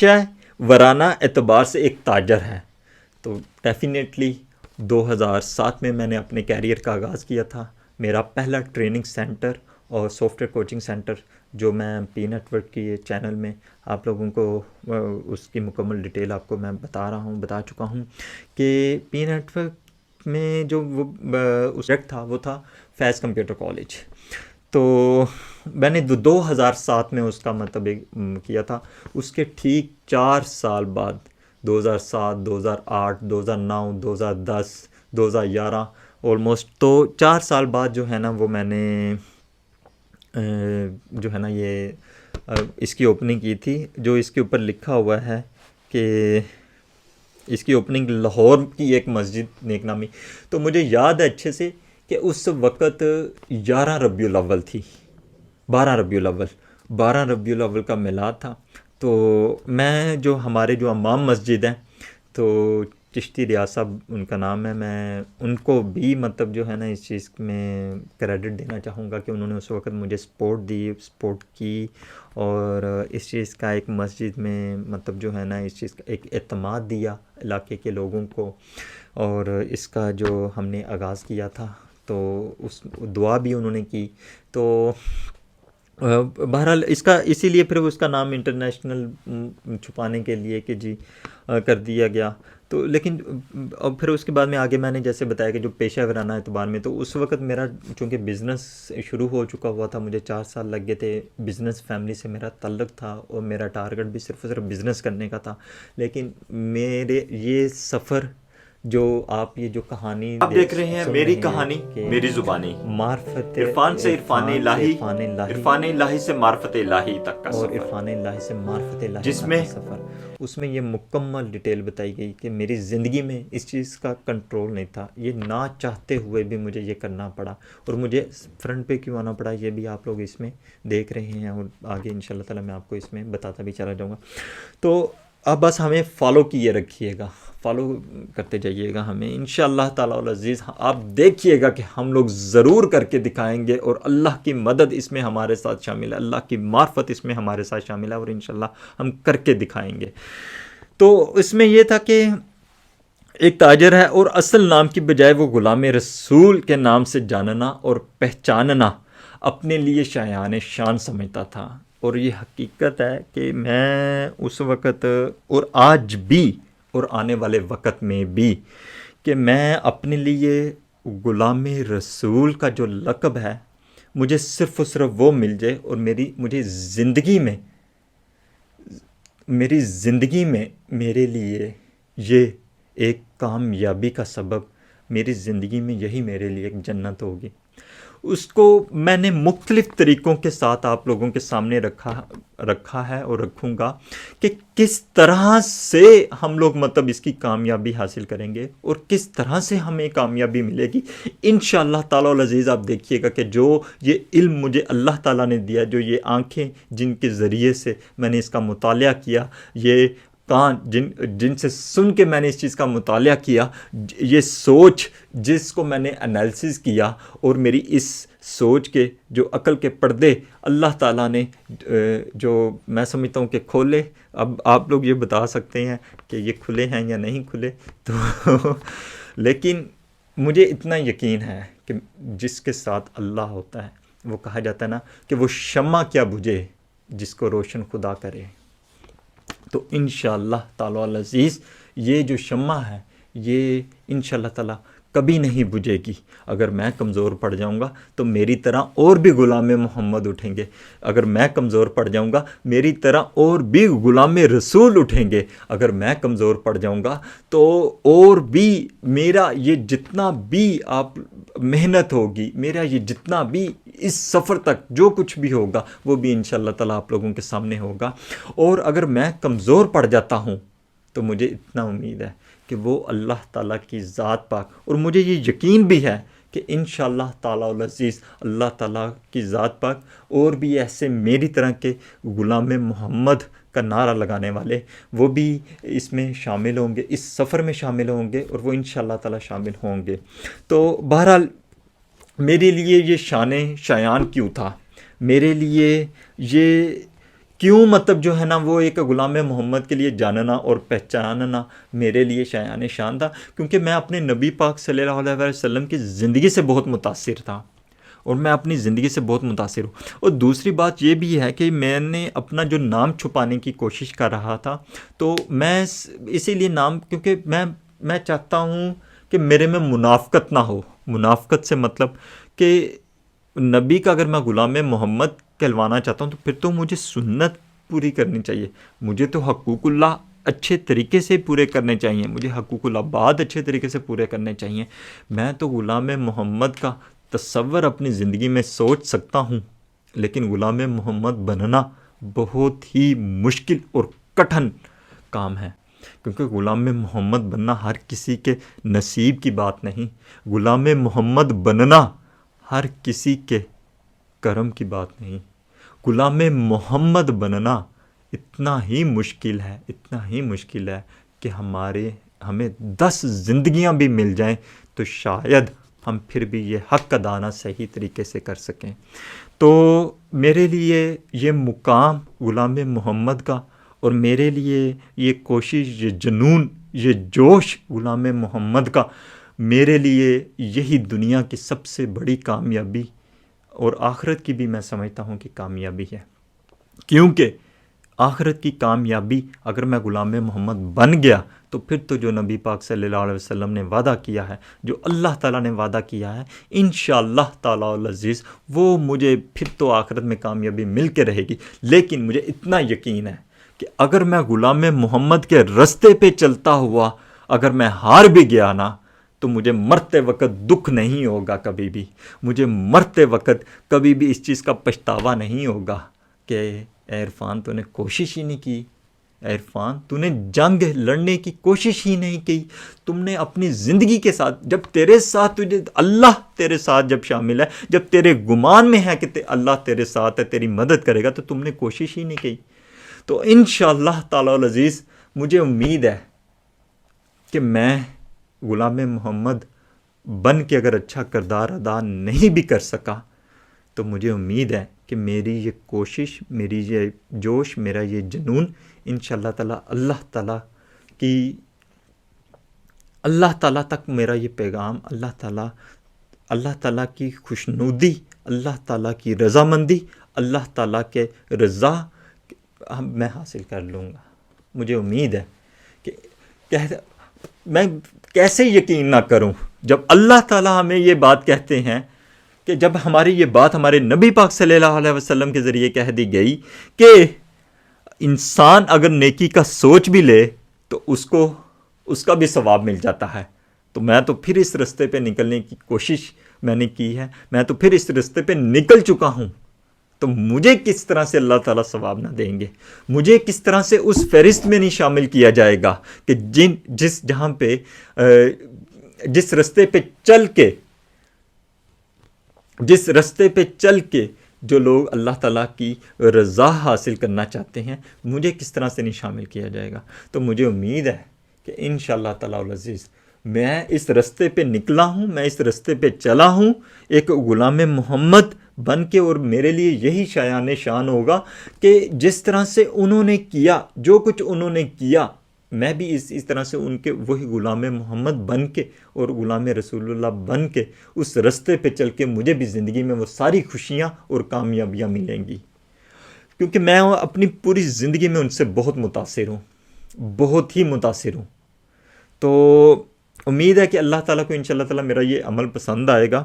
پیشہ ورانہ اعتبار سے ایک تاجر ہے. تو ڈیفینیٹلی 2007 میں میں نے اپنے کیریئر کا آغاز کیا تھا. میرا پہلا ٹریننگ سینٹر اور سافٹ ویئر کوچنگ سینٹر جو میں پی نیٹ ورک کی چینل میں آپ لوگوں کو اس کی مکمل ڈیٹیل آپ کو میں بتا چکا ہوں کہ پی نیٹ ورک میں جو وہ سبجیکٹ تھا وہ تھا فیض کمپیوٹر کالج. تو میں نے 2007 میں اس کا مطلب کیا تھا. اس کے ٹھیک 4 سال بعد 2007 2008 2009 2010 2011 آلموسٹ تو 4 سال بعد جو ہے نا وہ میں نے جو ہے نا یہ اس کی اوپننگ کی تھی. جو اس کے اوپر لکھا ہوا ہے کہ اس کی اوپننگ لاہور کی ایک مسجد نیک نامی. تو مجھے یاد ہے اچھے سے کہ اس وقت 11 ربیع الاول تھی. 12 ربیع الاول کا میلاد تھا. تو میں جو ہمارے جو امام مسجد ہیں تو چشتی ریاض صاحب ان کا نام ہے, میں ان کو بھی مطلب جو ہے نا اس چیز میں کریڈٹ دینا چاہوں گا کہ انہوں نے اس وقت مجھے سپورٹ کی اور اس چیز کا ایک مسجد میں مطلب جو ہے نا اس چیز کا ایک اعتماد دیا علاقے کے لوگوں کو. اور اس کا جو ہم نے آغاز کیا تھا تو اس دعا بھی انہوں نے کی. تو بہرحال اس کا اسی لیے پھر اس کا نام انٹرنیشنل چھپانے کے لیے کہ جی کر دیا گیا. تو لیکن پھر اس کے بعد میں آگے میں نے جیسے بتایا کہ جو پیشہ ورانہ اعتبار میں تو اس وقت میرا چونکہ بزنس شروع ہو چکا ہوا تھا, مجھے 4 سال لگ گئے تھے. بزنس فیملی سے میرا تعلق تھا اور میرا ٹارگٹ بھی صرف بزنس کرنے کا تھا. لیکن میرے یہ سفر جو آپ یہ جو کہانی آپ دیکھ رہے ہیں میری کہانی میری زبانی, معرفت عرفان سے عرفان الہی, عرفان الہی سے معرفت الہی تک کا اور سفر, عرفان الہی سے معرفت الہی جس تک میں کا سفر. اس میں یہ مکمل ڈیٹیل بتائی گئی کہ میری زندگی میں اس چیز کا کنٹرول نہیں تھا. یہ نہ چاہتے ہوئے بھی مجھے یہ کرنا پڑا اور مجھے فرنٹ پہ کیوں آنا پڑا یہ بھی آپ لوگ اس میں دیکھ رہے ہیں اور آگے انشاءاللہ تعالی میں آپ کو اس میں بتاتا بھی چلا جاؤں گا. تو اب بس ہمیں فالو کیے رکھیے گا, فالو کرتے جائیے گا ہمیں انشاءاللہ تعالی العزیز. آپ دیکھیے گا کہ ہم لوگ ضرور کر کے دکھائیں گے اور اللہ کی مدد اس میں ہمارے ساتھ شامل ہے, اللہ کی معرفت اس میں ہمارے ساتھ شامل ہے اور انشاءاللہ ہم کر کے دکھائیں گے. تو اس میں یہ تھا کہ ایک تاجر ہے اور اصل نام کی بجائے وہ غلام رسول کے نام سے جاننا اور پہچاننا اپنے لیے شایان شان سمجھتا تھا. اور یہ حقیقت ہے کہ میں اس وقت اور آج بھی اور آنے والے وقت میں بھی کہ میں اپنے لیے غلام رسول کا جو لقب ہے مجھے صرف اور صرف وہ مل جائے اور مجھے میری زندگی میں میرے لیے یہ ایک کامیابی کا سبب, میری زندگی میں یہی میرے لیے ایک جنت ہوگی. اس کو میں نے مختلف طریقوں کے ساتھ آپ لوگوں کے سامنے رکھا ہے اور رکھوں گا کہ کس طرح سے ہم لوگ مطلب اس کی کامیابی حاصل کریں گے اور کس طرح سے ہمیں کامیابی ملے گی انشاءاللہ تعالی العزیز. آپ دیکھیے گا کہ جو یہ علم مجھے اللہ تعالیٰ نے دیا, جو یہ آنکھیں جن کے ذریعے سے میں نے اس کا مطالعہ کیا, یہ کان جن سے سن کے میں نے اس چیز کا مطالعہ کیا, یہ سوچ جس کو میں نے انالیسس کیا اور میری اس سوچ کے جو عقل کے پردے اللہ تعالیٰ نے جو میں سمجھتا ہوں کہ کھولے. اب آپ لوگ یہ بتا سکتے ہیں کہ یہ کھلے ہیں یا نہیں کھلے تو لیکن مجھے اتنا یقین ہے کہ جس کے ساتھ اللہ ہوتا ہے وہ کہا جاتا ہے نا کہ وہ شمع کیا بجھے جس کو روشن خدا کرے. تو انشاءاللہ تعالی العزیز یہ جو شمع ہے یہ انشاءاللہ تعالی کبھی نہیں بجھے گی. اگر میں کمزور پڑ جاؤں گا تو میری طرح اور بھی غلام محمد اٹھیں گے. اگر میں کمزور پڑ جاؤں گا میری طرح اور بھی غلام رسول اٹھیں گے. اگر میں کمزور پڑ جاؤں گا تو اور بھی میرا یہ جتنا بھی آپ محنت ہوگی, میرا یہ جتنا بھی اس سفر تک جو کچھ بھی ہوگا وہ بھی انشاءاللہ تعالیٰ آپ لوگوں کے سامنے ہوگا. اور اگر میں کمزور پڑ جاتا ہوں تو مجھے اتنا امید ہے کہ وہ اللہ تعالیٰ کی ذات پاک, اور مجھے یہ یقین بھی ہے کہ انشاءاللہ تعالیٰ العزیز اللہ تعالیٰ کی ذات پاک اور بھی ایسے میری طرح کے غلام محمد کا نعرہ لگانے والے وہ بھی اس میں شامل ہوں گے, اس سفر میں شامل ہوں گے اور وہ انشاءاللہ تعالیٰ شامل ہوں گے. تو بہرحال میرے لیے یہ شایان کیوں تھا, میرے لیے یہ کیوں مطلب جو ہے نا وہ ایک غلام محمد کے لیے جاننا اور پہچاننا میرے لیے شایان شان تھا، کیونکہ میں اپنے نبی پاک صلی اللہ علیہ وسلم کی زندگی سے بہت متاثر تھا، اور میں اپنی زندگی سے بہت متاثر ہوں۔ اور دوسری بات یہ بھی ہے کہ میں نے اپنا جو نام چھپانے کی کوشش کر رہا تھا، تو میں اسی لیے نام، کیونکہ میں چاہتا ہوں کہ میرے میں منافقت نہ ہو۔ منافقت سے مطلب کہ نبی کا اگر میں غلام محمد کہلوانا چاہتا ہوں تو پھر تو مجھے سنت پوری کرنی چاہیے، مجھے تو حقوق اللہ اچھے طریقے سے پورے کرنے چاہیے، مجھے حقوق العباد اچھے طریقے سے پورے کرنے چاہیے۔ میں تو غلام محمد کا تصور اپنی زندگی میں سوچ سکتا ہوں، لیکن غلام محمد بننا بہت ہی مشکل اور کٹھن کام ہے، کیونکہ غلام محمد بننا ہر کسی کے نصیب کی بات نہیں، غلام محمد بننا ہر کسی کے کرم کی بات نہیں، غلام محمد بننا اتنا ہی مشکل ہے کہ ہمیں 10 زندگیاں بھی مل جائیں تو شاید ہم پھر بھی یہ حق ادا نہ صحیح طریقے سے کر سکیں۔ تو میرے لیے یہ مقام غلام محمد کا، اور میرے لیے یہ کوشش، یہ جنون، یہ جوش غلام محمد کا، میرے لیے یہی دنیا کی سب سے بڑی کامیابی اور آخرت کی بھی میں سمجھتا ہوں کہ کامیابی ہے، کیونکہ آخرت کی کامیابی اگر میں غلام محمد بن گیا تو پھر تو جو نبی پاک صلی اللہ علیہ وسلم نے وعدہ کیا ہے، جو اللہ تعالیٰ نے وعدہ کیا ہے، انشاءاللہ تعالیٰ العزیز وہ مجھے پھر تو آخرت میں کامیابی مل کے رہے گی۔ لیکن مجھے اتنا یقین ہے کہ اگر میں غلام محمد کے رستے پہ چلتا ہوا اگر میں ہار بھی گیا نا تو مجھے مرتے وقت دکھ نہیں ہوگا، کبھی بھی مجھے مرتے وقت کبھی بھی اس چیز کا پچھتاوا نہیں ہوگا کہ اے عرفان تو نے کوشش ہی نہیں کی، اے عرفان تو نے جنگ لڑنے کی کوشش ہی نہیں کی، تم نے اپنی زندگی کے ساتھ، جب تیرے ساتھ تجھے اللہ تیرے ساتھ جب شامل ہے، جب تیرے گمان میں ہے کہ اللہ تیرے ساتھ ہے، تیری مدد کرے گا، تو تم نے کوشش ہی نہیں کی۔ تو انشاءاللہ تعالی العزیز مجھے امید ہے کہ میں غلام محمد بن کے اگر اچھا کردار ادا نہیں بھی کر سکا تو مجھے امید ہے کہ میری یہ کوشش، میری یہ جوش، میرا یہ جنون انشاءاللہ تعالی اللہ تعالیٰ تک میرا یہ پیغام، اللہ تعالیٰ کی خوشنودی، اللہ تعالیٰ کی رضامندی، اللہ تعالیٰ کے رضا میں حاصل کر لوں گا۔ مجھے امید ہے کہ میں کیسے یقین نہ کروں جب اللہ تعالیٰ ہمیں یہ بات کہتے ہیں، کہ جب ہماری یہ بات ہمارے نبی پاک صلی اللہ علیہ وسلم کے ذریعے کہہ دی گئی کہ انسان اگر نیکی کا سوچ بھی لے تو اس کا بھی ثواب مل جاتا ہے، تو میں تو پھر اس رستے پہ نکلنے کی کوشش میں نے کی ہے، میں تو پھر اس رستے پہ نکل چکا ہوں، تو مجھے کس طرح سے اللہ تعالیٰ ثواب نہ دیں گے؟ مجھے کس طرح سے اس فہرست میں نہیں شامل کیا جائے گا کہ جس رستے پہ چل کے جو لوگ اللہ تعالیٰ کی رضا حاصل کرنا چاہتے ہیں، مجھے کس طرح سے نہیں شامل کیا جائے گا؟ تو مجھے امید ہے کہ انشاءاللہ تعالیٰ العزیز میں اس رستے پہ نکلا ہوں، میں اس رستے پہ چلا ہوں ایک غلام محمد بن کے، اور میرے لیے یہی شایان شان ہوگا کہ جس طرح سے انہوں نے کیا، جو کچھ انہوں نے کیا، میں بھی اس طرح سے ان کے وہی غلام محمد بن کے اور غلام رسول اللہ بن کے اس رستے پہ چل کے مجھے بھی زندگی میں وہ ساری خوشیاں اور کامیابیاں ملیں گی، کیونکہ میں اپنی پوری زندگی میں ان سے بہت متاثر ہوں، بہت ہی متاثر ہوں۔ تو امید ہے کہ اللہ تعالیٰ کو انشاءاللہ تعالیٰ میرا یہ عمل پسند آئے گا۔